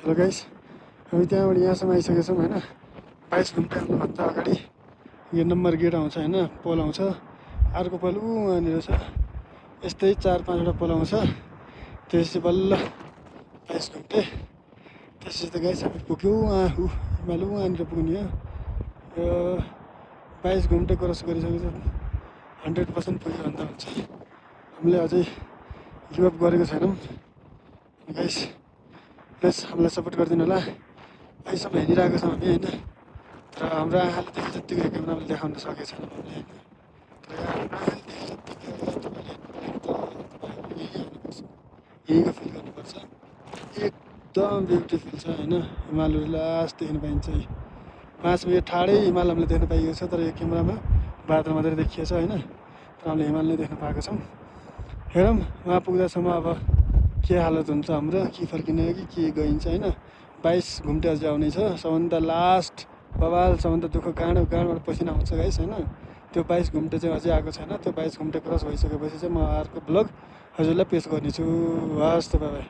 Hello guys, हामी त्यहाँबाट यहाँसम्म आइसकेछौँ होइन। 22 घुम्टे आउनुभन्दा अगाडि यो नम्बर गेट आउँछ होइन, पोल आउँछ। अर्को पोल वहाँनिर छ, यस्तै 4-5वटा पोल आउँछ। त्यसपछि बल्ल 22 घुम्टे। त्यसपछि त गाइस हामी पुग्यौँ हिमाल वहाँनिर पुग्ने हो। यो 22 घुम्टे क्रस गरिसकेपछि 100% पुग्यो भन्दा हुन्छ। हामीले अझै गिभअप गरेको छैनौँ गाइस। प्लिज हामीलाई सपोर्ट गरिदिनु होला। अहिलेसम्म हिँडिरहेको छौँ हामी होइन, तर हाम्रो आँखाले देखे जत्तिको यो क्यामेराले देखाउन सकेको छैनौँ हामीले होइन। तर हाम्रो आँखाले देखे जत्तिको तपाईँहरूले यहीँ आउनुपर्छ, यहीँको फिल गर्नुपर्छ। एकदम ब्युटिफुल छ होइन, हिमालहरू लास्ट देख्न पाइन्छ। 5 मिनट ठाडै हिमाल हामीले देख्न पाइएको छ, तर यो क्यामेरामा बादल मात्रै देखिएछ होइन। तर हामीले हिमाल नै देख्न पाएको छौँ। हेरौँ वहाँ पुग्दासम्म अब के हालत हुन्छ हाम्रो, के फर्किने हो कि के गइन्छ होइन। 22 घुम्टे अझै आउने छ। सबभन्दा लास्ट बबालसम्म त दुःख गाँडबाट पसिना आउँछ गाइस होइन। त्यो 22 घुम्टे चाहिँ अझै आएको छैन। त्यो 22 घुम्टे क्रस भइसकेपछि चाहिँ म अर्को ब्लग हजुरलाई पेस गर्नेछु। हस् त बाई।